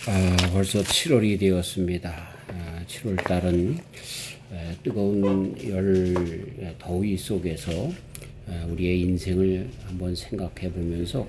벌써 7월이 되었습니다. 7월 달은 뜨거운 더위 속에서 우리의 인생을 한번 생각해 보면서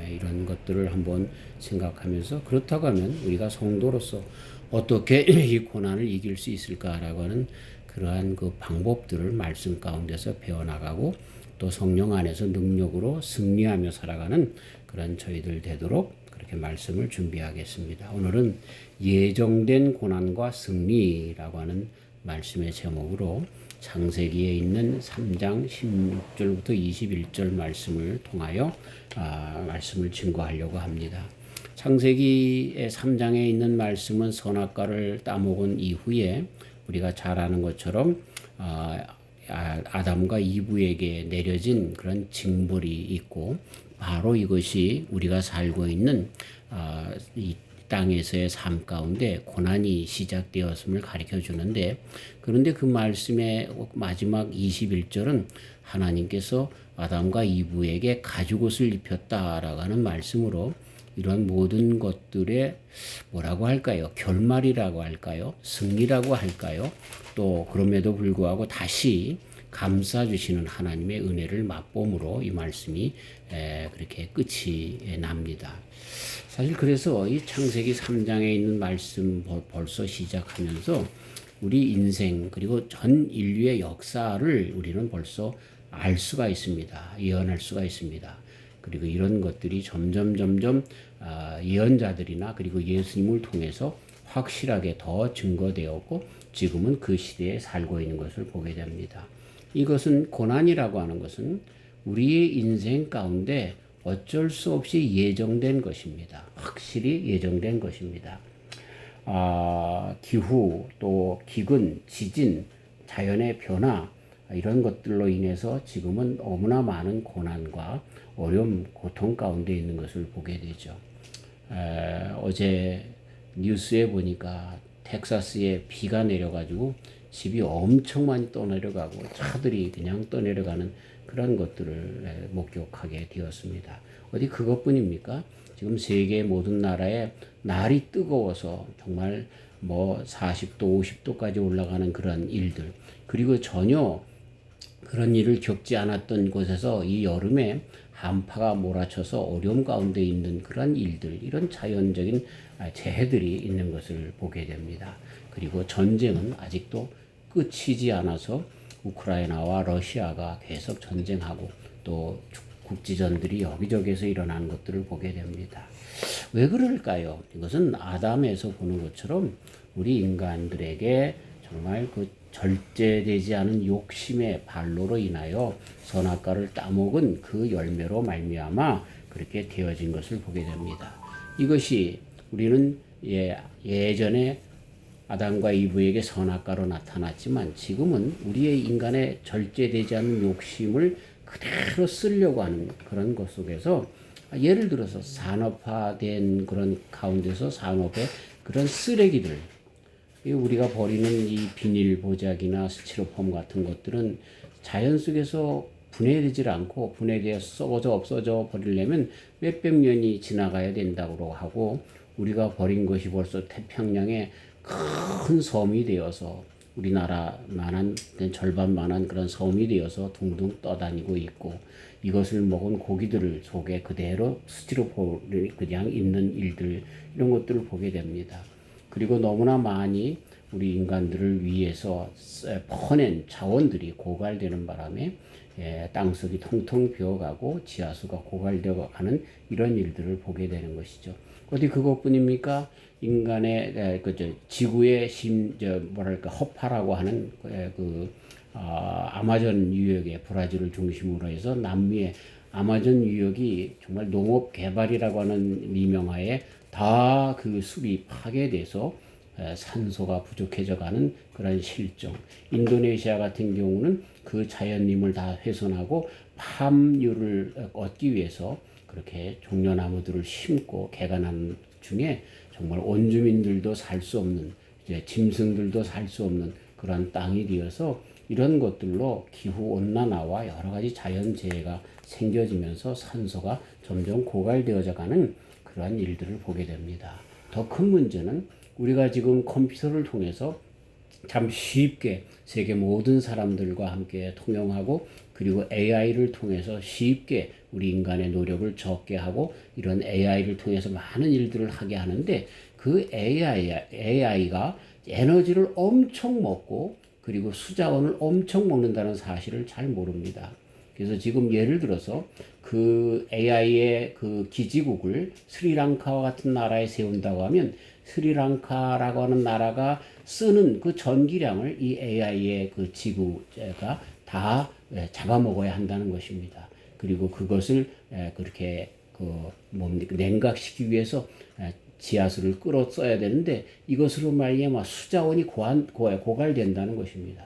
이런 것들을 한번 생각하면서 그렇다고 하면 우리가 성도로서 어떻게 이 고난을 이길 수 있을까라고 하는 그러한 그 방법들을 말씀 가운데서 배워나가고 또 성령 안에서 능력으로 승리하며 살아가는 그런 저희들 되도록 그렇게 말씀을 준비하겠습니다. 오늘은 예정된 고난과 승리라고 하는 말씀의 제목으로 창세기에 있는 3장 16절부터 21절 말씀을 통하여 말씀을 증거하려고 합니다. 창세기의 3장에 있는 말씀은 선악과를 따먹은 이후에 우리가 잘 아는 것처럼 아담과 이브에게 내려진 그런 징벌이 있고 바로 이것이 우리가 살고 있는 이 땅에서의 삶 가운데 고난이 시작되었음을 가르쳐 주는데, 그런데 그 말씀의 마지막 21절은 하나님께서 아담과 이브에게 가죽옷을 입혔다라고 하는 말씀으로 이런 모든 것들의 뭐라고 할까요? 결말이라고 할까요? 승리라고 할까요? 또 그럼에도 불구하고 다시 감싸주시는 하나님의 은혜를 맛봄으로 이 말씀이 그렇게 끝이 납니다. 사실 그래서 이 창세기 3장에 있는 말씀 벌써 시작하면서 우리 인생 그리고 전 인류의 역사를 우리는 벌써 알 수가 있습니다. 예언할 수가 있습니다. 그리고 이런 것들이 점점 예언자들이나 그리고 예수님을 통해서 확실하게 더 증거되었고 지금은 그 시대에 살고 있는 것을 보게 됩니다. 이것은 고난이라고 하는 것은 우리의 인생 가운데 어쩔 수 없이 예정된 것입니다. 확실히 예정된 것입니다. 기후, 또 기근, 지진, 자연의 변화 이런 것들로 인해서 지금은 너무나 많은 고난과 어려움, 고통 가운데 있는 것을 보게 되죠. 어제 뉴스에 보니까 텍사스에 비가 내려가지고 집이 엄청 많이 떠내려가고 차들이 그냥 떠내려가는 그런 것들을 목격하게 되었습니다. 어디 그것뿐입니까? 지금 세계 모든 나라에 날이 뜨거워서 정말 40도, 50도까지 올라가는 그런 일들, 그리고 전혀 그런 일을 겪지 않았던 곳에서 이 여름에 한파가 몰아쳐서 어려움 가운데 있는 그런 일들, 이런 자연적인 재해들이 있는 것을 보게 됩니다. 그리고 전쟁은 아직도 끝이지 않아서 우크라이나와 러시아가 계속 전쟁하고 또 국지전들이 여기저기에서 일어나는 것들을 보게 됩니다. 왜 그럴까요? 이것은 아담에서 보는 것처럼 우리 인간들에게 정말 그 절제되지 않은 욕심의 발로로 인하여 선악과를 따먹은 그 열매로 말미암아 그렇게 되어진 것을 보게 됩니다. 이것이 우리는 예전에 아담과 이브에게 선악과로 나타났지만 지금은 우리의 인간의 절제되지 않은 욕심을 그대로 쓰려고 하는 그런 것 속에서 예를 들어서 산업화된 그런 가운데서 산업의 그런 쓰레기들, 우리가 버리는 이 비닐 보자기나 스티로폼 같은 것들은 자연 속에서 분해되질 않고 분해되어 썩어져 없어져 버리려면 몇백 년이 지나가야 된다고 하고, 우리가 버린 것이 벌써 태평양에 큰 섬이 되어서 우리나라만한 절반만한 그런 섬이 되어서 둥둥 떠다니고 있고, 이것을 먹은 고기들 속에 그대로 스티로폼이 그냥 있는 일들, 이런 것들을 보게 됩니다. 그리고 너무나 많이 우리 인간들을 위해서 퍼낸 자원들이 고갈되는 바람에 땅속이 통통 비어가고 지하수가 고갈되어 가는 이런 일들을 보게 되는 것이죠. 어디 그것뿐입니까? 인간의 지구의 허파라고 하는 아마존 유역의 브라질을 중심으로 해서 남미의 아마존 유역이 정말 농업 개발이라고 하는 미명하에 다 그 숲이 파괴돼서 산소가 부족해져 가는 그런 실정. 인도네시아 같은 경우는 그 자연림을 다 훼손하고 팜유를 얻기 위해서 그렇게 종려나무들을 심고 개간하는 중에 정말 원주민들도 살 수 없는, 짐승들도 살 수 없는 그런 땅이 되어서 이런 것들로 기후 온난화와 여러 가지 자연재해가 생겨지면서 산소가 점점 고갈되어져 가는 그러한 일들을 보게 됩니다. 더 큰 문제는 우리가 지금 컴퓨터를 통해서 참 쉽게 세계 모든 사람들과 함께 통용하고 그리고 AI를 통해서 쉽게 우리 인간의 노력을 적게 하고 이런 AI를 통해서 많은 일들을 하게 하는데 그 AI가 에너지를 엄청 먹고 그리고 수자원을 엄청 먹는다는 사실을 잘 모릅니다. 그래서 지금 예를 들어서 그 AI의 그 기지국을 스리랑카와 같은 나라에 세운다고 하면 스리랑카라고 하는 나라가 쓰는 그 전기량을 이 AI의 그 지구가 다 잡아먹어야 한다는 것입니다. 그리고 그것을 그렇게 냉각시키기 위해서 지하수를 끌어 써야 되는데 이것으로 말미암아 수자원이 고갈된다는 것입니다.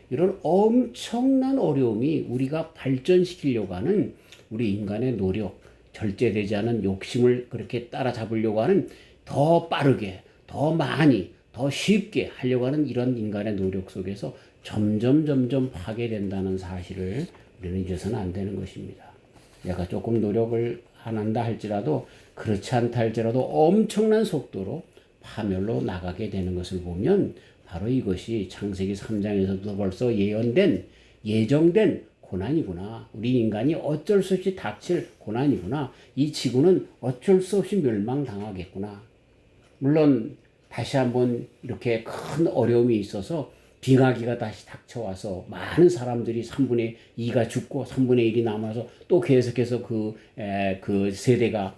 이런 엄청난 어려움이 우리가 발전시키려고 하는 우리 인간의 노력, 절제되지 않은 욕심을 그렇게 따라잡으려고 하는 더 빠르게, 더 많이, 더 쉽게 하려고 하는 이런 인간의 노력 속에서 점점 파괴된다는 사실을 우리는 잊어서는 안 되는 것입니다. 내가 조금 노력을 안 한다 할지라도 그렇지 않다 할지라도 엄청난 속도로 파멸로 나가게 되는 것을 보면 바로 이것이 창세기 3장에서도 벌써 예정된 고난이구나. 우리 인간이 어쩔 수 없이 닥칠 고난이구나. 이 지구는 어쩔 수 없이 멸망당하겠구나. 물론 다시 한번 이렇게 큰 어려움이 있어서 빙하기가 다시 닥쳐와서 많은 사람들이 3분의 2가 죽고 3분의 1이 남아서 또 계속해서 그 세대가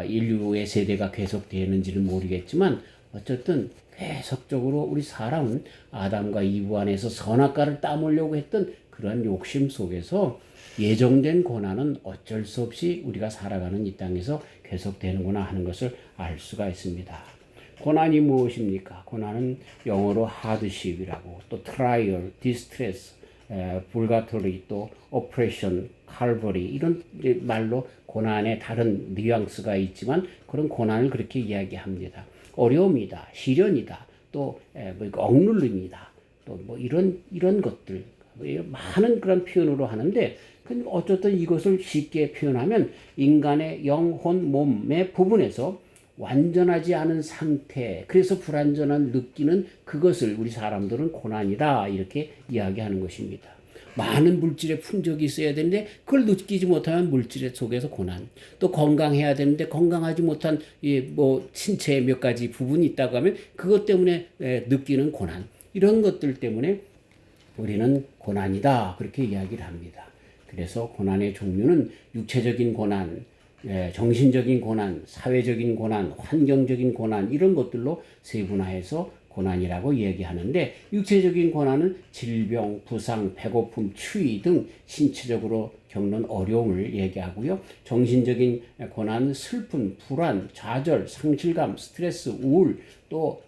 인류의 세대가 계속되는지는 모르겠지만 어쨌든 계속적으로 우리 사람은 아담과 이브 안에서 선악과를 따먹으려고 했던 그러한 욕심 속에서 예정된 고난은 어쩔 수 없이 우리가 살아가는 이 땅에서 계속되는구나 하는 것을 알 수가 있습니다. 고난이 무엇입니까? 고난은 영어로 hardship이라고 또 trial, distress, purgatory, 또 oppression, calvary 이런 말로 고난의 다른 뉘앙스가 있지만 그런 고난을 그렇게 이야기합니다. 어려움이다, 시련이다, 또 억눌림이다, 또 뭐 이런 것들 많은 그런 표현으로 하는데 어쨌든 이것을 쉽게 표현하면 인간의 영혼, 몸의 부분에서 완전하지 않은 상태, 그래서 불완전한 느끼는 그것을 우리 사람들은 고난이다 이렇게 이야기하는 것입니다. 많은 물질의 풍족이 있어야 되는데 그걸 느끼지 못하면 물질 속에서 고난. 또 건강해야 되는데 건강하지 못한 신체의 몇 가지 부분이 있다고 하면 그것 때문에 느끼는 고난. 이런 것들 때문에 우리는 고난이다 그렇게 이야기를 합니다. 그래서 고난의 종류는 육체적인 고난, 정신적인 고난, 사회적인 고난, 환경적인 고난 이런 것들로 세분화해서 고난이라고 얘기하는데 육체적인 고난은 질병, 부상, 배고픔, 추위 등 신체적으로 겪는 어려움을 얘기하고요. 정신적인 고난은 슬픔, 불안, 좌절, 상실감, 스트레스, 우울 또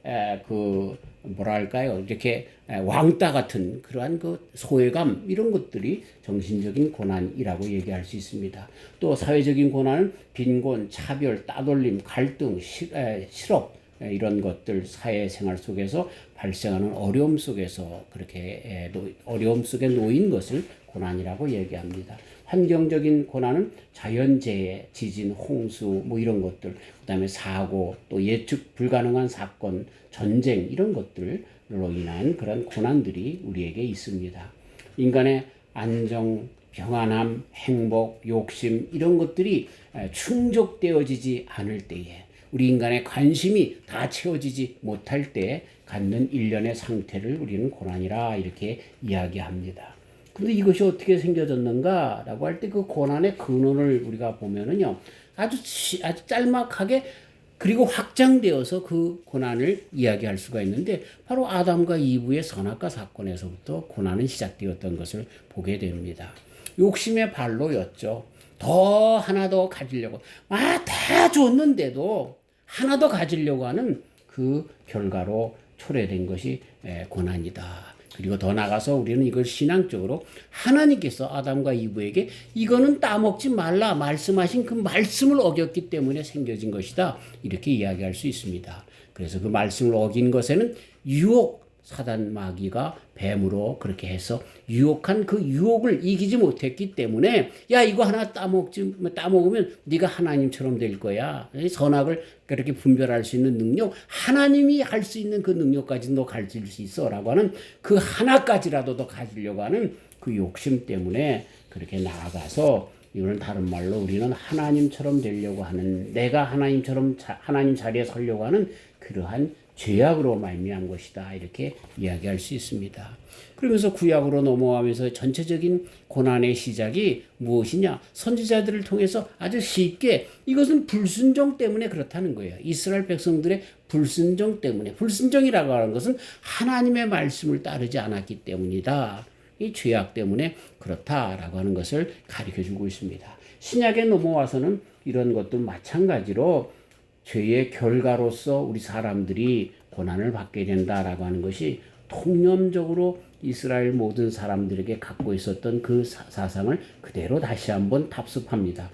이렇게 왕따 같은 그러한 그 소외감 이런 것들이 정신적인 고난이라고 얘기할 수 있습니다. 또 사회적인 고난은 빈곤, 차별, 따돌림, 갈등, 실업 이런 것들 사회생활 속에서 발생하는 어려움 속에서 그렇게 어려움 속에 놓인 것을 고난이라고 얘기합니다. 환경적인 고난은 자연재해, 지진, 홍수 뭐 이런 것들, 그다음에 사고, 또 예측 불가능한 사건, 전쟁 이런 것들로 인한 그런 고난들이 우리에게 있습니다. 인간의 안정, 평안함, 행복, 욕심 이런 것들이 충족되어지지 않을 때에 우리 인간의 관심이 다 채워지지 못할 때 갖는 일련의 상태를 우리는 고난이라 이렇게 이야기합니다. 근데 이것이 어떻게 생겨졌는가라고 할 때 그 고난의 근원을 우리가 보면은요, 아주 짤막하게 그리고 확장되어서 그 고난을 이야기할 수가 있는데 바로 아담과 이브의 선악과 사건에서부터 고난은 시작되었던 것을 보게 됩니다. 욕심의 발로였죠. 하나 더 가지려고 다 줬는데도 하나 더 가지려고 하는 그 결과로 초래된 것이 고난이다. 그리고 더 나가서 우리는 이걸 신앙적으로 하나님께서 아담과 이브에게 이거는 따먹지 말라 말씀하신 그 말씀을 어겼기 때문에 생겨진 것이다. 이렇게 이야기할 수 있습니다. 그래서 그 말씀을 어긴 것에는 유혹, 사단 마귀가 뱀으로 그렇게 해서 유혹한 그 유혹을 이기지 못했기 때문에 야 이거 하나 따먹으면 네가 하나님처럼 될 거야. 선악을 그렇게 분별할 수 있는 능력, 하나님이 할 수 있는 그 능력까지 너 가질 수 있어라고 하는 그 하나까지라도 더 가지려고 하는 그 욕심 때문에 그렇게 나아가서 이거는 다른 말로 우리는 하나님처럼 되려고 하는, 내가 하나님처럼 하나님 자리에 서려고 하는 그러한 죄악으로 말미암은 것이다, 이렇게 이야기할 수 있습니다. 그러면서 구약으로 넘어가면서 전체적인 고난의 시작이 무엇이냐? 선지자들을 통해서 아주 쉽게 이것은 불순종 때문에 그렇다는 거예요. 이스라엘 백성들의 불순종 때문에, 불순종이라고 하는 것은 하나님의 말씀을 따르지 않았기 때문이다. 이 죄악 때문에 그렇다라고 하는 것을 가르쳐주고 있습니다. 신약에 넘어와서는 이런 것도 마찬가지로 죄의 결과로서 우리 사람들이 고난을 받게 된다라고 하는 것이 통념적으로 이스라엘 모든 사람들에게 갖고 있었던 그 사상을 그대로 다시 한번 답습합니다.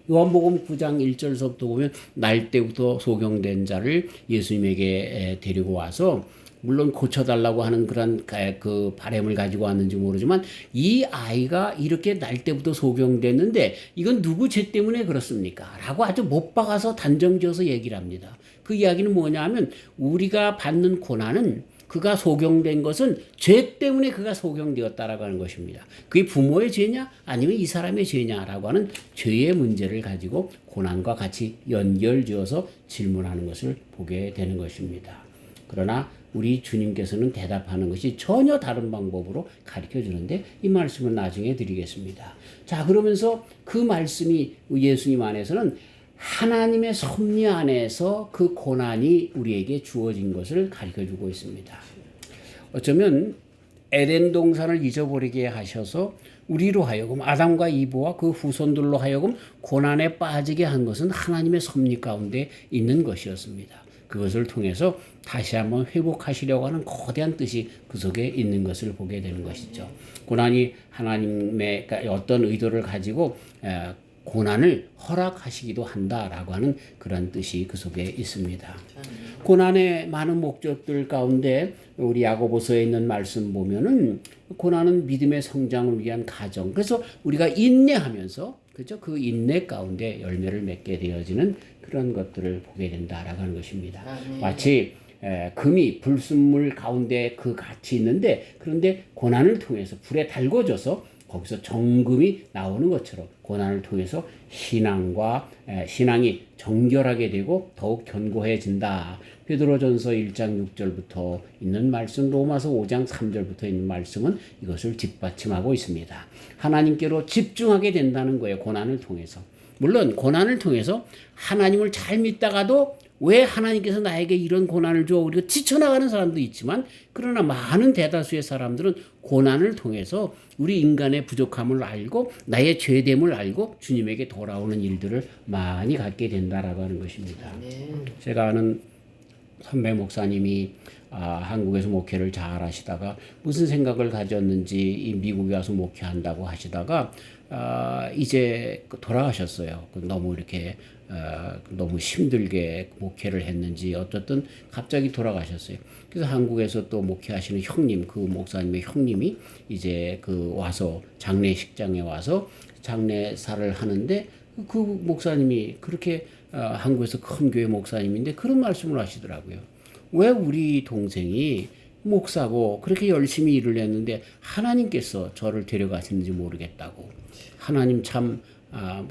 요한복음 9장 1절서부터 보면 날 때부터 소경된 자를 예수님에게 데리고 와서 물론 고쳐달라고 하는 그런 그 바람을 가지고 왔는지 모르지만 이 아이가 이렇게 날 때부터 소경됐는데 이건 누구 죄 때문에 그렇습니까? 라고 아주 못 박아서 단정지어서 얘기를 합니다. 그 이야기는 뭐냐 하면 우리가 받는 고난은 그가 소경된 것은 죄 때문에 그가 소경되었다라고 하는 것입니다. 그게 부모의 죄냐 아니면 이 사람의 죄냐라고 하는 죄의 문제를 가지고 고난과 같이 연결지어서 질문하는 것을 보게 되는 것입니다. 그러나 우리 주님께서는 대답하는 것이 전혀 다른 방법으로 가르쳐 주는데 이 말씀은 나중에 드리겠습니다. 자, 그러면서 그 말씀이 예수님 안에서는 하나님의 섭리 안에서 그 고난이 우리에게 주어진 것을 가르쳐 주고 있습니다. 어쩌면 에덴 동산을 잊어버리게 하셔서 우리로 하여금 아담과 이브와 그 후손들로 하여금 고난에 빠지게 한 것은 하나님의 섭리 가운데 있는 것이었습니다. 그것을 통해서 다시 한번 회복하시려고 하는 거대한 뜻이 그 속에 있는 것을 보게 되는 것이죠. 고난이 하나님의 어떤 의도를 가지고 고난을 허락하시기도 한다라고 하는 그런 뜻이 그 속에 있습니다. 고난의 많은 목적들 가운데 우리 야고보서에 있는 말씀 보면은 고난은 믿음의 성장을 위한 과정. 그래서 우리가 인내하면서 그죠? 그 인내 가운데 열매를 맺게 되어지는 그런 것들을 보게 된다라고 하는 것입니다. 마치 금이 불순물 가운데 그 같이 있는데 그런데 고난을 통해서 불에 달궈져서 거기서 정금이 나오는 것처럼 고난을 통해서 신앙이 정결하게 되고 더욱 견고해진다. 베드로전서 1장 6절부터 있는 말씀, 로마서 5장 3절부터 있는 말씀은 이것을 뒷받침하고 있습니다. 하나님께로 집중하게 된다는 거예요. 고난을 통해서. 물론 고난을 통해서 하나님을 잘 믿다가도 왜 하나님께서 나에게 이런 고난을 줘? 우리가 지쳐나가는 사람도 있지만 그러나 많은 대다수의 사람들은 고난을 통해서 우리 인간의 부족함을 알고 나의 죄됨을 알고 주님에게 돌아오는 일들을 많이 갖게 된다라고 하는 것입니다. 제가 아는 선배 목사님이 한국에서 목회를 잘 하시다가 무슨 생각을 가졌는지 미국에 와서 목회한다고 하시다가 이제 돌아가셨어요. 너무 이렇게 너무 힘들게 목회를 했는지 어쨌든 갑자기 돌아가셨어요. 그래서 한국에서 또 목회하시는 형님, 그 목사님의 형님이 이제 그 와서 장례식장에 와서 장례사를 하는데 그 목사님이 그렇게 한국에서 큰 교회 목사님인데 그런 말씀을 하시더라고요. 왜 우리 동생이 목사고 그렇게 열심히 일을 했는데 하나님께서 저를 데려가시는지 모르겠다고. 하나님 참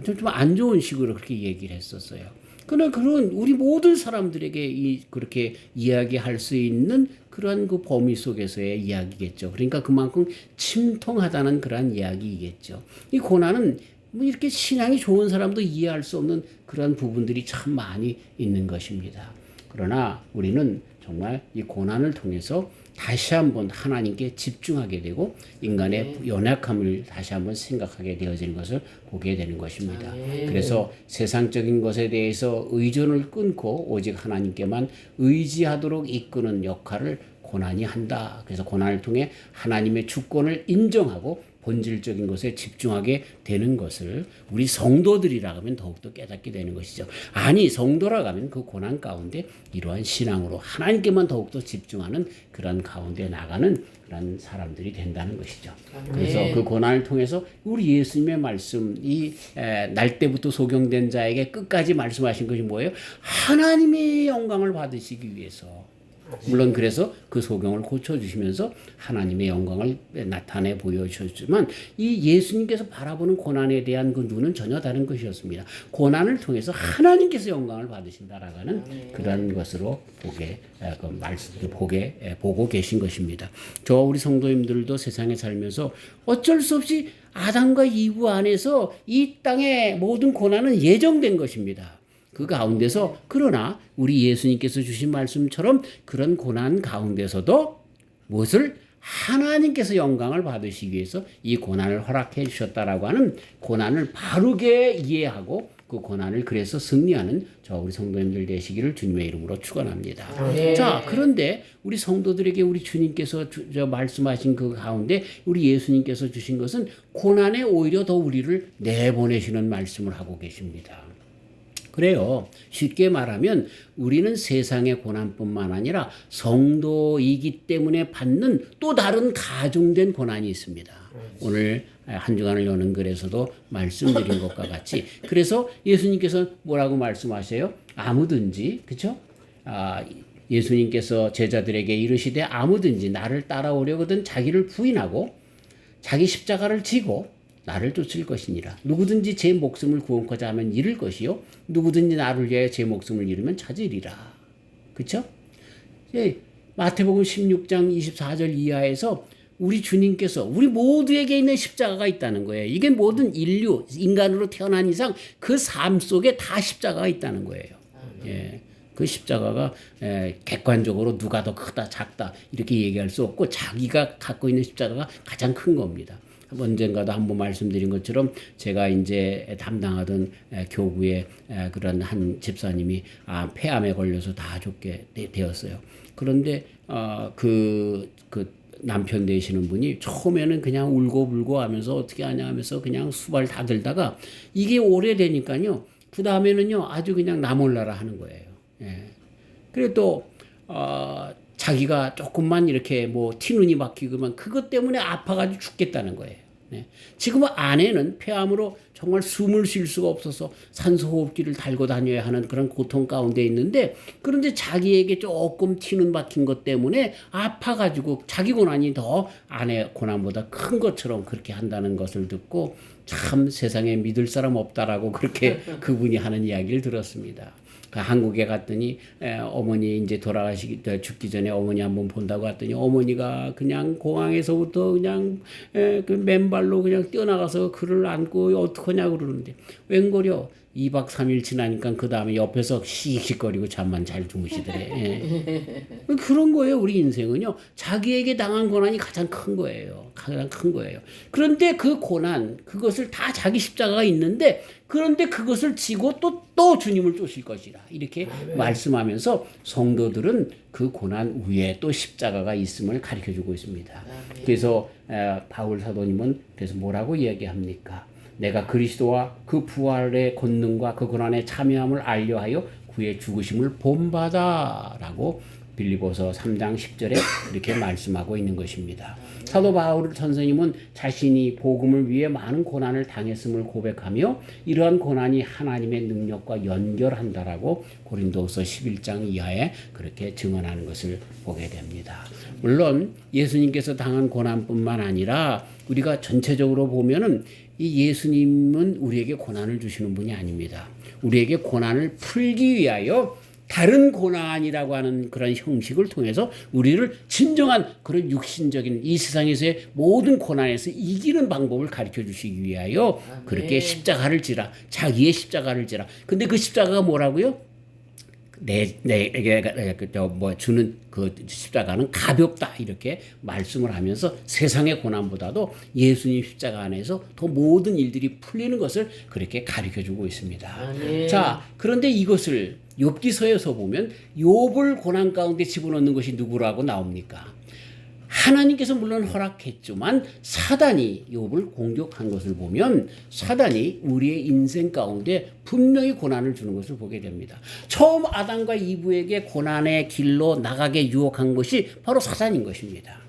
좀 안 좋은 식으로 그렇게 얘기를 했었어요. 그러나 그런 우리 모든 사람들에게 그렇게 이야기할 수 있는 그런 그 범위 속에서의 이야기겠죠. 그러니까 그만큼 침통하다는 그런 이야기이겠죠. 이 고난은 뭐 이렇게 신앙이 좋은 사람도 이해할 수 없는 그런 부분들이 참 많이 있는 것입니다. 그러나 우리는 정말 이 고난을 통해서 다시 한번 하나님께 집중하게 되고 인간의 연약함을 다시 한번 생각하게 되어지는 것을 보게 되는 것입니다. 그래서 세상적인 것에 대해서 의존을 끊고 오직 하나님께만 의지하도록 이끄는 역할을 고난이 한다. 그래서 고난을 통해 하나님의 주권을 인정하고 본질적인 것에 집중하게 되는 것을 우리 성도들이라 하면 더욱더 깨닫게 되는 것이죠. 아니 성도라 하면 그 고난 가운데 이러한 신앙으로 하나님께만 더욱더 집중하는 그런 가운데 나가는 그런 사람들이 된다는 것이죠. 그래서 그 고난을 통해서 우리 예수님의 말씀 이 날 때부터 소경된 자에게 끝까지 말씀하신 것이 뭐예요? 하나님의 영광을 받으시기 위해서. 물론 그래서 그 소경을 고쳐주시면서 하나님의 영광을 나타내 보여주셨지만 이 예수님께서 바라보는 고난에 대한 그 눈은 전혀 다른 것이었습니다. 고난을 통해서 하나님께서 영광을 받으신다라는 그런 것으로 보고 계신 것입니다. 저 우리 성도님들도 세상에 살면서 어쩔 수 없이 아담과 이브 안에서 이 땅의 모든 고난은 예정된 것입니다. 그 가운데서 그러나 우리 예수님께서 주신 말씀처럼 그런 고난 가운데서도 무엇을 하나님께서 영광을 받으시기 위해서 이 고난을 허락해 주셨다라고 하는 고난을 바르게 이해하고 그 고난을 그래서 승리하는 저 우리 성도님들 되시기를 주님의 이름으로 축원합니다. 네. 자, 그런데 우리 성도들에게 우리 주님께서 말씀하신 그 가운데 우리 예수님께서 주신 것은 고난에 오히려 더 우리를 내보내시는 말씀을 하고 계십니다. 그래요. 쉽게 말하면 우리는 세상의 고난뿐만 아니라 성도이기 때문에 받는 또 다른 가중된 고난이 있습니다. 오늘 한 주간을 여는 글에서도 말씀드린 것과 같이 그래서 예수님께서 뭐라고 말씀하세요? 아무든지 그렇죠? 예수님께서 제자들에게 이르시되 아무든지 나를 따라오려거든 자기를 부인하고 자기 십자가를 지고 나를 쫓을 것이니라. 누구든지 제 목숨을 구원코자 하면 잃을 것이요 누구든지 나를 위하여 제 목숨을 잃으면 찾으리라. 그렇죠? 마태복음 16장 24절 이하에서 우리 주님께서 우리 모두에게 있는 십자가가 있다는 거예요. 이게 모든 인류, 인간으로 태어난 이상 그 삶 속에 다 십자가가 있다는 거예요. 예. 그 십자가가 객관적으로 누가 더 크다 작다 이렇게 얘기할 수 없고 자기가 갖고 있는 십자가가 가장 큰 겁니다. 언젠가도 한번 말씀드린 것처럼 제가 이제 담당하던 교구의 그런 한 집사님이 폐암에 걸려서 다 죽게 되었어요. 그런데 그 남편 되시는 분이 처음에는 그냥 울고불고 하면서 어떻게 하냐 하면서 그냥 수발 다 들다가 이게 오래되니까요. 그 다음에는요 아주 그냥 나 몰라라 하는 거예요. 예. 그래 또 자기가 조금만 이렇게 뭐 티눈이 막히고만 그것 때문에 아파가지고 죽겠다는 거예요. 네. 지금 아내는 폐암으로 정말 숨을 쉴 수가 없어서 산소호흡기를 달고 다녀야 하는 그런 고통 가운데 있는데 그런데 자기에게 조금 티눈 박힌 것 때문에 아파가지고 자기 고난이 더 아내 고난보다 큰 것처럼 그렇게 한다는 것을 듣고 참 세상에 믿을 사람 없다라고 그렇게 그분이 하는 이야기를 들었습니다. 한국에 갔더니 어머니 이제 죽기 전에 어머니 한번 본다고 갔더니 어머니가 그냥 공항에서부터 그냥 그 맨발로 그냥 뛰어나가서 그를 안고 어떡하냐고 그러는데 웬걸요 2박 3일 지나니까 그 다음에 옆에서 씩씩거리고 잠만 잘 주무시더래. 그런 거예요. 우리 인생은요. 자기에게 당한 고난이 가장 큰 거예요. 가장 큰 거예요. 그런데 그 고난, 그것을 다 자기 십자가가 있는데 그런데 그것을 지고 또 주님을 쫓을 것이라. 이렇게 말씀하면서 성도들은 그 고난 위에 또 십자가가 있음을 가르쳐주고 있습니다. 그래서 바울 사도님은 그래서 뭐라고 이야기합니까? 내가 그리스도와 그 부활의 권능과 그 고난의 참여함을 알려하여 그의 죽으심을 본받아라고 빌립보서 3장 10절에 이렇게 말씀하고 있는 것입니다. 사도 바울 선생님은 자신이 복음을 위해 많은 고난을 당했음을 고백하며 이러한 고난이 하나님의 능력과 연결한다라고 고린도서 11장 이하에 그렇게 증언하는 것을 보게 됩니다. 물론 예수님께서 당한 고난뿐만 아니라 우리가 전체적으로 보면은 이 예수님은 우리에게 고난을 주시는 분이 아닙니다. 우리에게 고난을 풀기 위하여 다른 고난이라고 하는 그런 형식을 통해서 우리를 진정한 그런 육신적인 이 세상에서의 모든 고난에서 이기는 방법을 가르쳐 주시기 위하여 그렇게 십자가를 지라 자기의 십자가를 지라. 근데 그 십자가가 뭐라고요? 내게 주는 그 십자가는 가볍다 이렇게 말씀을 하면서 세상의 고난보다도 예수님 십자가 안에서 더 모든 일들이 풀리는 것을 그렇게 가르쳐주고 있습니다. 자, 그런데 이것을 욥기서에서 보면 욥을 고난 가운데 집어넣는 것이 누구라고 나옵니까? 하나님께서 물론 허락했지만 사단이 욥을 공격한 것을 보면 사단이 우리의 인생 가운데 분명히 고난을 주는 것을 보게 됩니다. 처음 아담과 이브에게 고난의 길로 나가게 유혹한 것이 바로 사단인 것입니다.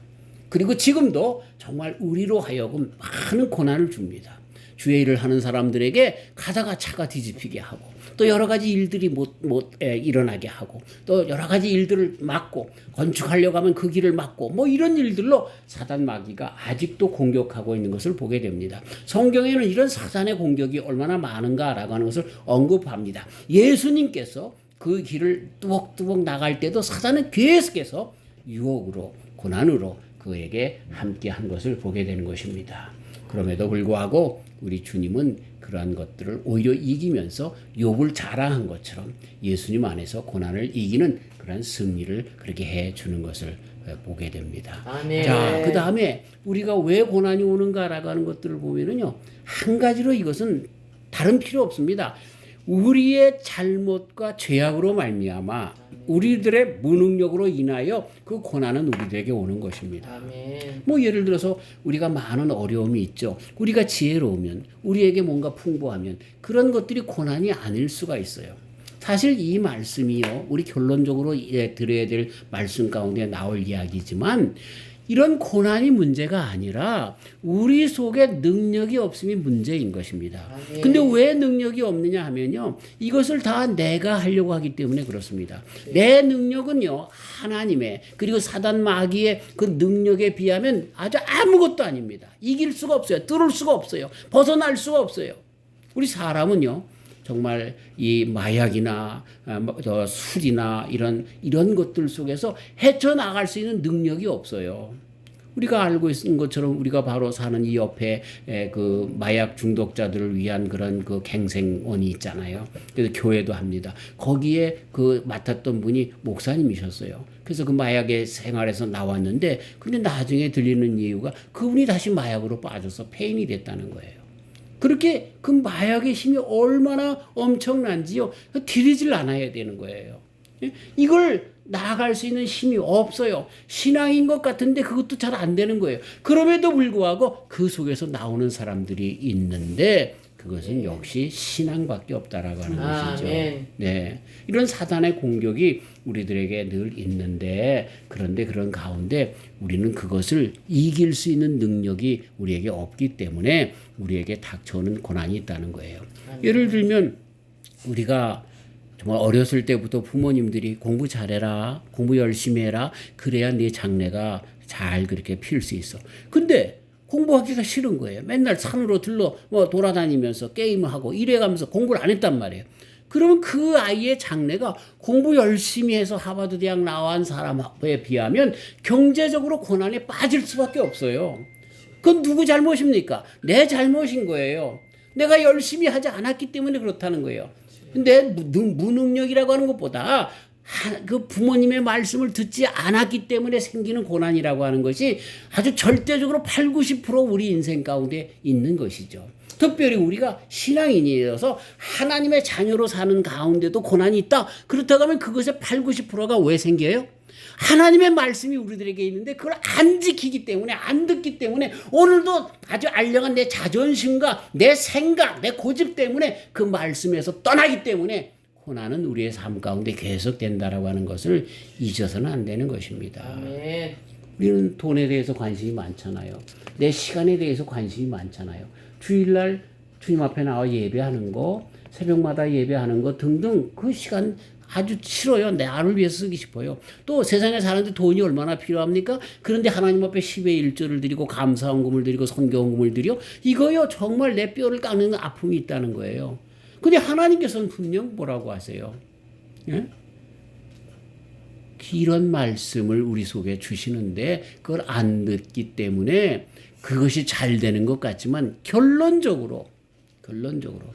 그리고 지금도 정말 우리로 하여금 많은 고난을 줍니다. 주의 일을 하는 사람들에게 가다가 차가 뒤집히게 하고 또 여러 가지 일들이 못 일어나게 하고 또 여러 가지 일들을 막고 건축하려고 하면 그 길을 막고 뭐 이런 일들로 사단 마귀가 아직도 공격하고 있는 것을 보게 됩니다. 성경에는 이런 사단의 공격이 얼마나 많은가라고 하는 것을 언급합니다. 예수님께서 그 길을 뚜벅뚜벅 나갈 때도 사단은 계속해서 유혹으로 고난으로 그에게 함께한 것을 보게 되는 것입니다. 그럼에도 불구하고 우리 주님은 그러한 것들을 오히려 이기면서 욥을 자랑한 것처럼 예수님 안에서 고난을 이기는 그런 승리를 그렇게 해주는 것을 보게 됩니다. 아멘. 자, 그 다음에 우리가 왜 고난이 오는가라고 하는 것들을 보면은요, 한 가지로 이것은 다른 필요 없습니다. 우리의 잘못과 죄악으로 말미암아 우리들의 무능력으로 인하여 그 고난은 우리들에게 오는 것입니다. 아멘. 뭐 예를 들어서 우리가 많은 어려움이 있죠. 우리가 지혜로우면 우리에게 뭔가 풍부하면 그런 것들이 고난이 아닐 수가 있어요. 사실 이 말씀이요, 우리 결론적으로 들어야 될 말씀 가운데 나올 이야기지만 이런 고난이 문제가 아니라 우리 속에 능력이 없음이 문제인 것입니다. 근데 왜 능력이 없느냐 하면요, 이것을 다 내가 하려고 하기 때문에 그렇습니다. 내 능력은요, 하나님의 그리고 사단 마귀의 그 능력에 비하면 아주 아무것도 아닙니다. 이길 수가 없어요. 뚫을 수가 없어요. 벗어날 수가 없어요. 우리 사람은요, 정말 이 마약이나 술이나 이런 것들 속에서 헤쳐나갈 수 있는 능력이 없어요. 우리가 알고 있는 것처럼 우리가 바로 사는 이 옆에 그 마약 중독자들을 위한 그런 그 갱생원이 있잖아요. 그래서 교회도 합니다. 거기에 그 맡았던 분이 목사님이셨어요. 그래서 그 마약의 생활에서 나왔는데 근데 나중에 들리는 이유가 그분이 다시 마약으로 빠져서 폐인이 됐다는 거예요. 그렇게 그 마약의 힘이 얼마나 엄청난지요. 들이질 않아야 되는 거예요. 이걸 나아갈 수 있는 힘이 없어요. 신앙인 것 같은데 그것도 잘 안 되는 거예요. 그럼에도 불구하고 그 속에서 나오는 사람들이 있는데 그것은 역시 신앙밖에 없다라고 하는 것이죠. 네, 이런 사단의 공격이 우리들에게 늘 있는데 그런데 그런 가운데 우리는 그것을 이길 수 있는 능력이 우리에게 없기 때문에 우리에게 닥쳐오는 고난이 있다는 거예요. 예를 들면 우리가 정말 어렸을 때부터 부모님들이 공부 잘해라, 공부 열심히 해라, 그래야 네 장래가 잘 그렇게 필 수 있어. 근데 공부하기가 싫은 거예요. 맨날 산으로 돌아다니면서 게임을 하고 이래가면서 공부를 안 했단 말이에요. 그러면 그 아이의 장래가 공부 열심히 해서 하버드 대학 나온 사람에 비하면 경제적으로 고난에 빠질 수밖에 없어요. 그건 누구 잘못입니까? 내 잘못인 거예요. 내가 열심히 하지 않았기 때문에 그렇다는 거예요. 근데 무능력이라고 하는 것보다 그 부모님의 말씀을 듣지 않았기 때문에 생기는 고난이라고 하는 것이 아주 절대적으로 80~90% 우리 인생 가운데 있는 것이죠. 특별히 우리가 신앙인이어서 하나님의 자녀로 사는 가운데도 고난이 있다. 그렇다고 하면 그것의 80~90%가 왜 생겨요? 하나님의 말씀이 우리들에게 있는데 그걸 안 지키기 때문에 안 듣기 때문에 오늘도 아주 알량한 내 자존심과 내 생각, 내 고집 때문에 그 말씀에서 떠나기 때문에 고난은 우리의 삶 가운데 계속된다라고 하는 것을 잊어서는 안 되는 것입니다. 아멘. 우리는 돈에 대해서 관심이 많잖아요. 내 시간에 대해서 관심이 많잖아요. 주일날 주님 앞에 나와 예배하는 거, 새벽마다 예배하는 거 등등 그 시간 아주 싫어요. 나를 위해서 쓰기 싶어요. 또 세상에 사는데 돈이 얼마나 필요합니까? 그런데 하나님 앞에 10의 1조를 드리고 감사헌금을 드리고 선교헌금을 드려 이거요 정말 내 뼈를 깎는 아픔이 있다는 거예요. 근데 하나님께서는 분명 뭐라고 하세요? 예? 이런 말씀을 우리 속에 주시는데 그걸 안 듣기 때문에 그것이 잘 되는 것 같지만 결론적으로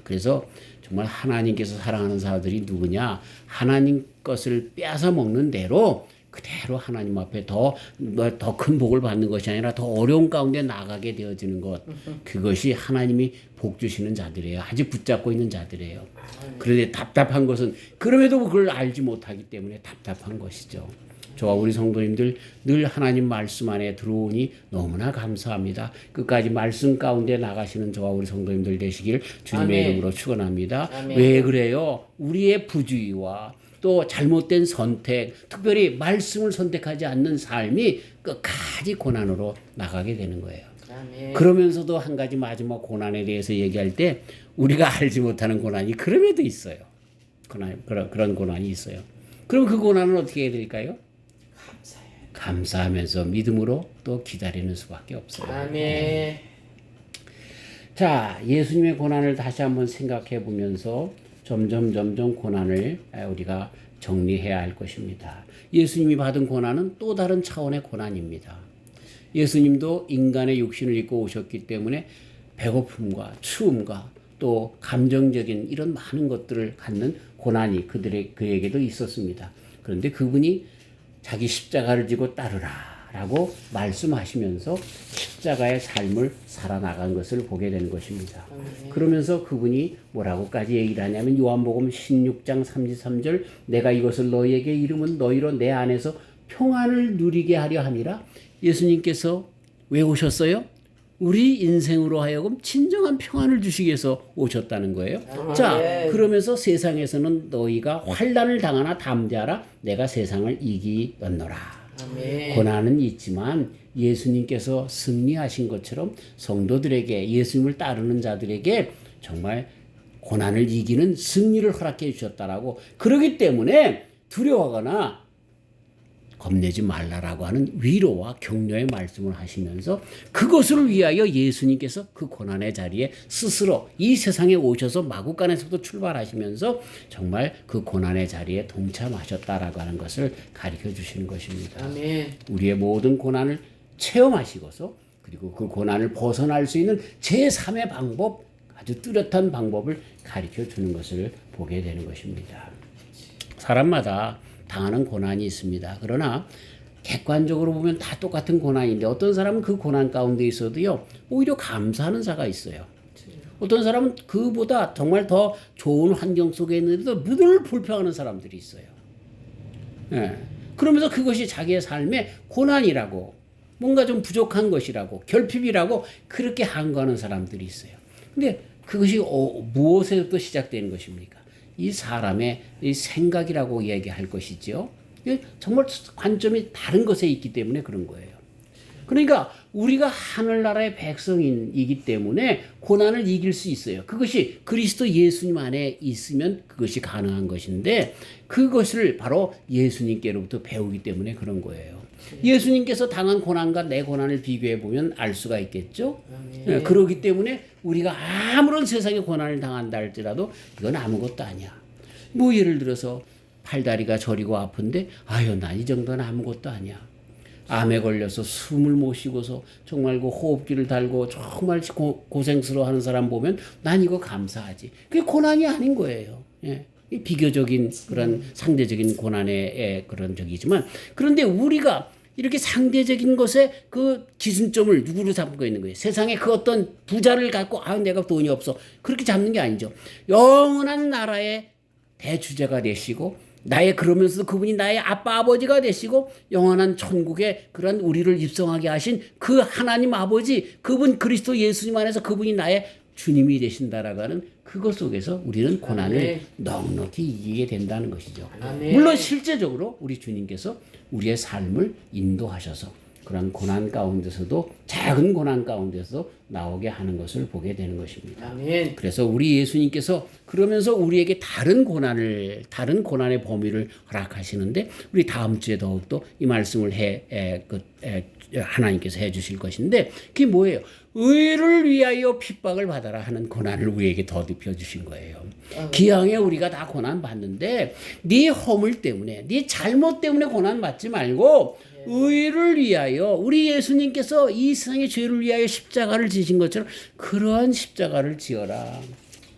그래서 정말 하나님께서 사랑하는 사람들이 누구냐? 하나님 것을 빼앗아 먹는 대로 그대로 하나님 앞에 더 큰 복을 받는 것이 아니라 더 어려운 가운데 나가게 되어지는 것. 그것이 하나님이 복 주시는 자들이에요. 아직 붙잡고 있는 자들이에요. 그런데 답답한 것은 그럼에도 그걸 알지 못하기 때문에 답답한 것이죠. 저와 우리 성도님들 늘 하나님 말씀 안에 들어오니 너무나 감사합니다. 끝까지 말씀 가운데 나가시는 저와 우리 성도님들 되시길 주님의 아멘. 이름으로 축원합니다. 아멘. 왜 그래요? 우리의 부주의와 또 잘못된 선택, 특별히 말씀을 선택하지 않는 삶이 끝까지 고난으로 나가게 되는 거예요. 아멘. 그러면서도 한 가지 마지막 고난에 대해서 얘기할 때 우리가 알지 못하는 고난이 그럼에도 있어요. 그런 고난이 있어요. 그럼 그 고난은 어떻게 해야 될까요? 감사하면서 믿음으로 또 기다리는 수밖에 없어요. 아멘. 자, 예수님의 고난을 다시 한번 생각해 보면서 점점 고난을 우리가 정리해야 할 것입니다. 예수님이 받은 고난은 또 다른 차원의 고난입니다. 예수님도 인간의 육신을 입고 오셨기 때문에 배고픔과 추움과 또 감정적인 이런 많은 것들을 갖는 고난이 그에게도 있었습니다. 그런데 그분이 자기 십자가를 지고 따르라 라고 말씀하시면서 십자가의 삶을 살아나간 것을 보게 되는 것입니다. 그러면서 그분이 뭐라고까지 얘기를 하냐면 요한복음 16장 33절 내가 이것을 너희에게 이름은 너희로 내 안에서 평안을 누리게 하려 함이라. 예수님께서 왜 오셨어요? 우리 인생으로 하여금 진정한 평안을 주시기 위해서 오셨다는 거예요. 자, 그러면서 세상에서는 너희가 환난을 당하나 담대하라. 내가 세상을 이기었노라. 아멘. 고난은 있지만 예수님께서 승리하신 것처럼 성도들에게 예수님을 따르는 자들에게 정말 고난을 이기는 승리를 허락해 주셨다라고 그러기 때문에 두려워하거나 겁내지 말라라고 하는 위로와 격려의 말씀을 하시면서 그것을 위하여 예수님께서 그 고난의 자리에 스스로 이 세상에 오셔서 마구간에서부터 출발하시면서 정말 그 고난의 자리에 동참하셨다라고 하는 것을 가르쳐 주시는 것입니다. 아멘. 우리의 모든 고난을 체험하시고서 그리고 그 고난을 벗어날 수 있는 제3의 방법, 아주 뚜렷한 방법을 가르쳐 주는 것을 보게 되는 것입니다. 사람마다 당하는 고난이 있습니다. 그러나 객관적으로 보면 다 똑같은 고난인데 어떤 사람은 그 고난 가운데 있어도요 오히려 감사하는 자가 있어요. 어떤 사람은 그보다 정말 더 좋은 환경 속에 있는데도 늘 불평하는 사람들이 있어요. 예. 그러면서 그것이 자기의 삶의 고난이라고 뭔가 좀 부족한 것이라고 결핍이라고 그렇게 간과하는 사람들이 있어요. 근데 그것이 무엇에서부터 시작되는 것입니까? 이 사람의 이 생각이라고 얘기할 것이죠. 정말 관점이 다른 것에 있기 때문에 그런 거예요. 그러니까 우리가 하늘나라의 백성이기 때문에 고난을 이길 수 있어요. 그것이 그리스도 예수님 안에 있으면 그것이 가능한 것인데 그것을 바로 예수님께로부터 배우기 때문에 그런 거예요. 예수님께서 당한 고난과 내 고난을 비교해 보면 알 수가 있겠죠. 네, 그러기 때문에 우리가 아무런 세상의 고난을 당한다 할지라도 이건 아무것도 아니야. 뭐 예를 들어서 팔다리가 저리고 아픈데 아유 난 이 정도는 아무것도 아니야. 암에 걸려서 숨을 못 쉬고서 정말 그 호흡기를 달고 정말 고생스러워하는 사람 보면 난 이거 감사하지. 그게 고난이 아닌 거예요. 예. 비교적인 그런 상대적인 고난의 그런 적이지만 그런데 우리가 이렇게 상대적인 것에 그 기준점을 누구로 잡고 있는 거예요? 세상에 그 어떤 부자를 갖고 내가 돈이 없어 그렇게 잡는 게 아니죠. 영원한 나라의 대주제가 되시고 그러면서 그분이 나의 아빠 아버지가 되시고 영원한 천국에 그런 우리를 입성하게 하신 그 하나님 아버지 그분 그리스도 예수님 안에서 그분이 나의 주님이 되신다라고 하는 그것 속에서 우리는 고난을 넉넉히 이기게 된다는 것이죠. 물론 실제적으로 우리 주님께서 우리의 삶을 인도하셔서 그런 고난 가운데서도 작은 고난 가운데서 나오게 하는 것을 보게 되는 것입니다. 아멘. 그래서 우리 예수님께서 그러면서 우리에게 다른 고난의 범위를 허락하시는데 우리 다음 주에 더욱더 이 말씀을 하나님께서 해주실 것인데 그게 뭐예요? 의를 위하여 핍박을 받아라 하는 고난을 우리에게 더듬혀 주신 거예요. 기왕에 우리가 다 고난 받는데 네 허물 때문에 네 잘못 때문에 고난 받지 말고 의를 위하여 우리 예수님께서 이 세상의 죄를 위하여 십자가를 지신 것처럼 그러한 십자가를 지어라.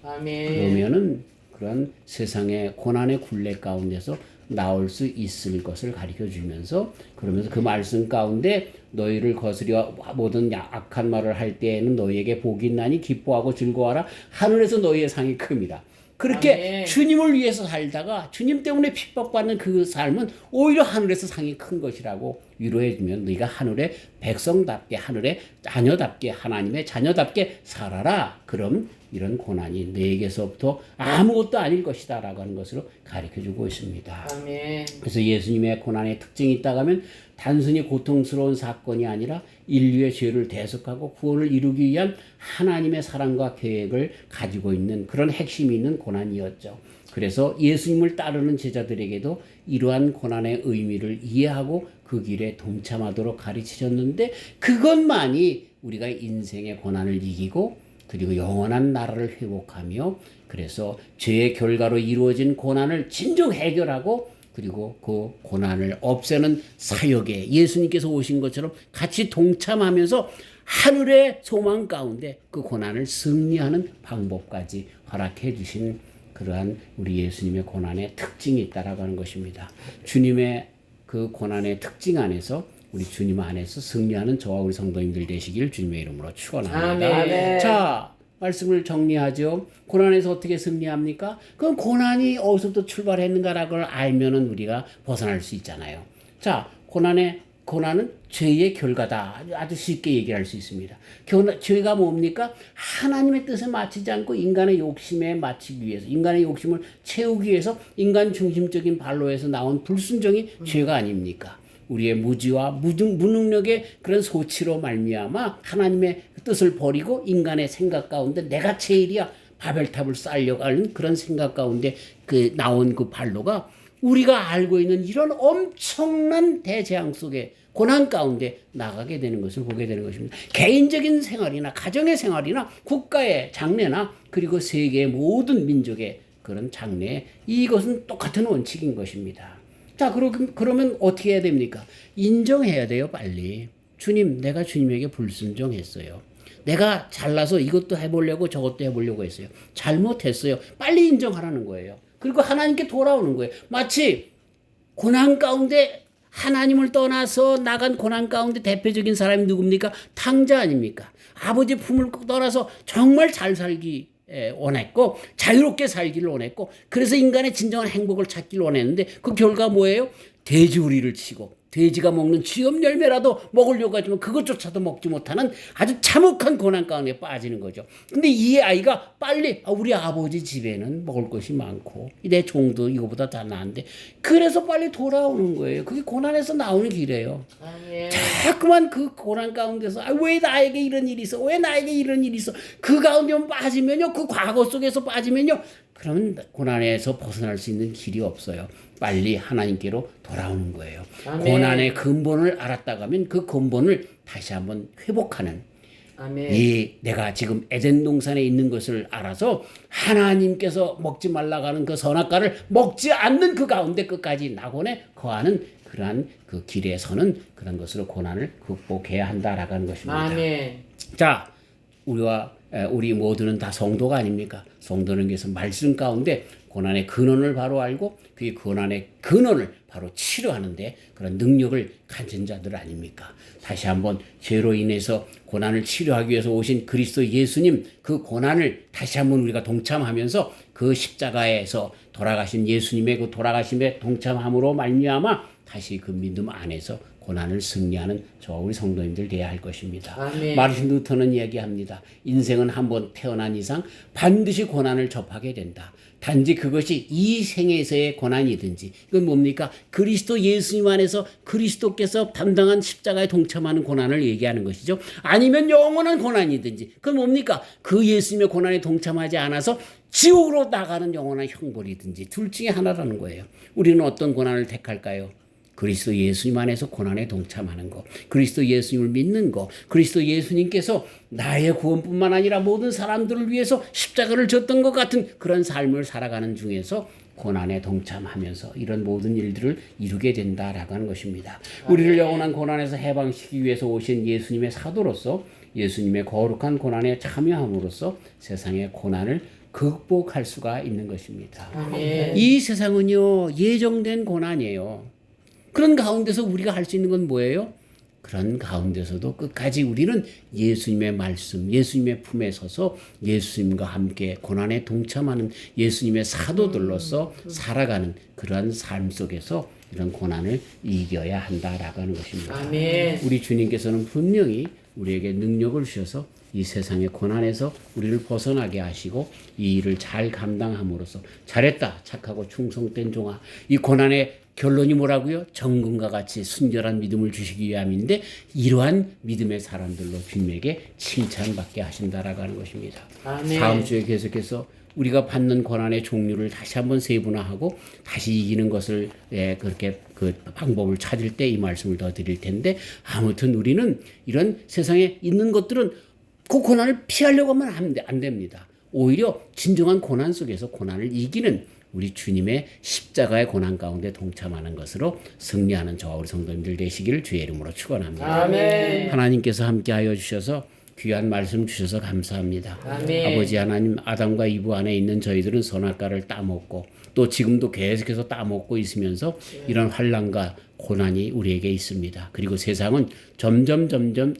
아멘. 그러면은 그런 세상의 고난의 굴레 가운데서 나올 수 있을 것을 가르쳐 주면서 그러면서 그 말씀 가운데 너희를 거스려 모든 악한 말을 할 때에는 너희에게 복이 있나니 기뻐하고 즐거워하라. 하늘에서 너희의 상이 큽니다. 그렇게 아멘. 주님을 위해서 살다가 주님 때문에 핍박받는 그 삶은 오히려 하늘에서 상이 큰 것이라고 위로해주면 너희가 하늘의 백성답게 하늘의 자녀답게 하나님의 자녀답게 살아라. 그럼 이런 고난이 너에게서부터 아무것도 아닐 것이다 라고 하는 것으로 가르쳐주고 있습니다. 아멘. 그래서 예수님의 고난의 특징이 있다고 하면 단순히 고통스러운 사건이 아니라 인류의 죄를 대속하고 구원을 이루기 위한 하나님의 사랑과 계획을 가지고 있는 그런 핵심이 있는 고난이었죠. 그래서 예수님을 따르는 제자들에게도 이러한 고난의 의미를 이해하고 그 길에 동참하도록 가르치셨는데 그것만이 우리가 인생의 고난을 이기고 그리고 영원한 나라를 회복하며 그래서 죄의 결과로 이루어진 고난을 진정 해결하고 그리고 그 고난을 없애는 사역에 예수님께서 오신 것처럼 같이 동참하면서 하늘의 소망 가운데 그 고난을 승리하는 방법까지 허락해 주신 그러한 우리 예수님의 고난의 특징이 있다라고 하는 것입니다. 주님의 그 고난의 특징 안에서 우리 주님 안에서 승리하는 저와 우리 성도님들 되시길 주님의 이름으로 축원합니다. 아멘. 자, 말씀을 정리하죠. 고난에서 어떻게 승리합니까? 그럼 고난이 어디서부터 출발했는가라고 알면은 우리가 벗어날 수 있잖아요. 자, 고난은 죄의 결과다. 아주 쉽게 얘기할 수 있습니다. 죄가 뭡니까? 하나님의 뜻에 맞추지 않고 인간의 욕심에 맞추기 위해서, 인간의 욕심을 채우기 위해서 인간 중심적인 발로에서 나온 불순종이 죄가 아닙니까? 우리의 무지와 무능력의 그런 소치로 말미암아 하나님의 뜻을 버리고 인간의 생각 가운데 내가 제일이야 바벨탑을 쌓으려고 하는 그런 생각 가운데 나온 그 발로가 우리가 알고 있는 이런 엄청난 대재앙 속에 고난 가운데 나가게 되는 것을 보게 되는 것입니다. 개인적인 생활이나 가정의 생활이나 국가의 장래나 그리고 세계의 모든 민족의 그런 장래 이것은 똑같은 원칙인 것입니다. 자, 그러면 어떻게 해야 됩니까? 인정해야 돼요, 빨리. 주님, 내가 주님에게 불순종했어요. 내가 잘나서 이것도 해보려고 저것도 해보려고 했어요. 잘못했어요. 빨리 인정하라는 거예요. 그리고 하나님께 돌아오는 거예요. 마치 고난 가운데 하나님을 떠나서 나간 고난 가운데 대표적인 사람이 누굽니까? 탕자 아닙니까? 아버지 품을 떠나서 정말 잘 살기 원했고 자유롭게 살기를 원했고 그래서 인간의 진정한 행복을 찾기를 원했는데 그 결과 뭐예요? 돼지우리를 치고 돼지가 먹는 쥐염 열매라도 먹으려고 하지만 그것조차도 먹지 못하는 아주 참혹한 고난 가운데 빠지는 거죠. 근데 이 아이가 빨리 우리 아버지 집에는 먹을 것이 많고 내 종도 이거보다 다 나은데 그래서 빨리 돌아오는 거예요. 그게 고난에서 나오는 길이에요. 아멘. 자꾸만 그 고난 가운데서 왜 나에게 이런 일이 있어? 왜 나에게 이런 일이 있어? 그 가운데만 빠지면요. 그 과거 속에서 빠지면요. 그러면 고난에서 벗어날 수 있는 길이 없어요. 빨리 하나님께로 돌아오는 거예요. 아멘. 고난의 근본을 알았다고 하면 그 근본을 다시 한번 회복하는 아멘. 내가 지금 에덴 동산에 있는 것을 알아서 하나님께서 먹지 말라고 하는 그 선악과를 먹지 않는 그 가운데 끝까지 낙원에 거하는 그러한 그 길에 서는 그런 것으로 고난을 극복해야 한다라고 하는 것입니다. 아멘. 자, 우리 모두는 다 성도가 아닙니까? 성도는 그래서 말씀 가운데 고난의 근원을 바로 알고 그 고난의 근원을 바로 치료하는데 그런 능력을 가진 자들 아닙니까? 다시 한번 죄로 인해서 고난을 치료하기 위해서 오신 그리스도 예수님 그 고난을 다시 한번 우리가 동참하면서 그 십자가에서 돌아가신 예수님의 그 돌아가심에 동참함으로 말미암아 다시 그 믿음 안에서 고난을 승리하는 저와 우리 성도님들 되어야 할 것입니다. 아멘. 마르틴 루터는 이야기합니다. 인생은 한번 태어난 이상 반드시 고난을 접하게 된다. 단지 그것이 이 생에서의 고난이든지 이건 뭡니까? 그리스도 예수님 안에서 그리스도께서 담당한 십자가에 동참하는 고난을 얘기하는 것이죠. 아니면 영원한 고난이든지 그건 뭡니까? 그 예수님의 고난에 동참하지 않아서 지옥으로 나가는 영원한 형벌이든지 둘 중에 하나라는 거예요. 우리는 어떤 고난을 택할까요? 그리스도 예수님 안에서 고난에 동참하는 것, 그리스도 예수님을 믿는 것, 그리스도 예수님께서 나의 구원뿐만 아니라 모든 사람들을 위해서 십자가를 졌던 것 같은 그런 삶을 살아가는 중에서 고난에 동참하면서 이런 모든 일들을 이루게 된다라고 하는 것입니다. 우리를 영원한 고난에서 해방시키기 위해서 오신 예수님의 사도로서 예수님의 거룩한 고난에 참여함으로써 세상의 고난을 극복할 수가 있는 것입니다. 아멘. 이 세상은요 예정된 고난이에요. 그런 가운데서 우리가 할 수 있는 건 뭐예요? 그런 가운데서도 끝까지 우리는 예수님의 말씀, 예수님의 품에 서서 예수님과 함께 고난에 동참하는 예수님의 사도들로서 살아가는 그러한 삶 속에서 이런 고난을 이겨야 한다라고 하는 것입니다. 아멘. 우리 주님께서는 분명히 우리에게 능력을 주셔서 이 세상의 고난에서 우리를 벗어나게 하시고 이 일을 잘 감당함으로써 잘했다 착하고 충성된 종아, 이 고난의 결론이 뭐라고요? 정금과 같이 순결한 믿음을 주시기 위함인데 이러한 믿음의 사람들로 주님에게 칭찬받게 하신다라고 하는 것입니다. 아멘. 다음 주에 계속해서 우리가 받는 고난의 종류를 다시 한번 세분화하고 다시 이기는 것을 그렇게 그 방법을 찾을 때 이 말씀을 더 드릴 텐데, 아무튼 우리는 이런 세상에 있는 것들은 그 고난을 피하려고 하면 안 됩니다. 오히려 진정한 고난 속에서 고난을 이기는 우리 주님의 십자가의 고난 가운데 동참하는 것으로 승리하는 저와 우리 성도님들 되시기를 주의 이름으로 축원합니다. 아멘. 하나님께서 함께하여 주셔서 귀한 말씀 주셔서 감사합니다. 아멘. 아버지 하나님, 아담과 이브 안에 있는 저희들은 선악과를 따먹고 또 지금도 계속해서 따먹고 있으면서 이런 환난과 고난이 우리에게 있습니다. 그리고 세상은 점점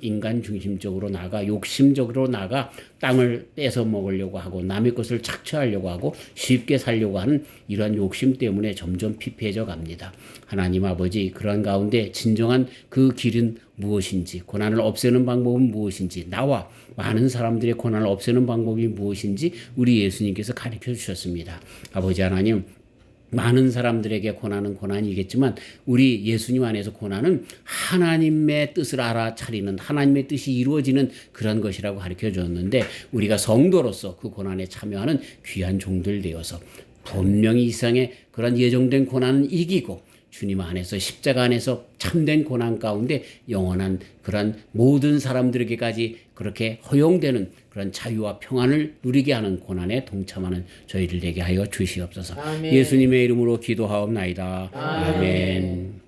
인간 중심적으로 나가 욕심적으로 나가 땅을 뺏어 먹으려고 하고 남의 것을 착취하려고 하고 쉽게 살려고 하는 이러한 욕심 때문에 점점 피폐해져 갑니다. 하나님 아버지, 그런 가운데 진정한 그 길은 무엇인지, 고난을 없애는 방법은 무엇인지, 나와 많은 사람들의 고난을 없애는 방법이 무엇인지 우리 예수님께서 가르쳐 주셨습니다. 아버지 하나님, 많은 사람들에게 고난은 고난이겠지만 우리 예수님 안에서 고난은 하나님의 뜻을 알아차리는, 하나님의 뜻이 이루어지는 그런 것이라고 가르쳐 줬는데, 우리가 성도로서 그 고난에 참여하는 귀한 종들 되어서 분명히 이 세상에 그런 예정된 고난은 이기고 주님 안에서, 십자가 안에서 참된 고난 가운데 영원한 그런 모든 사람들에게까지 그렇게 허용되는 그런 자유와 평안을 누리게 하는 고난에 동참하는 저희들 되게 하여 주시옵소서. 아멘. 예수님의 이름으로 기도하옵나이다. 아멘. 아멘.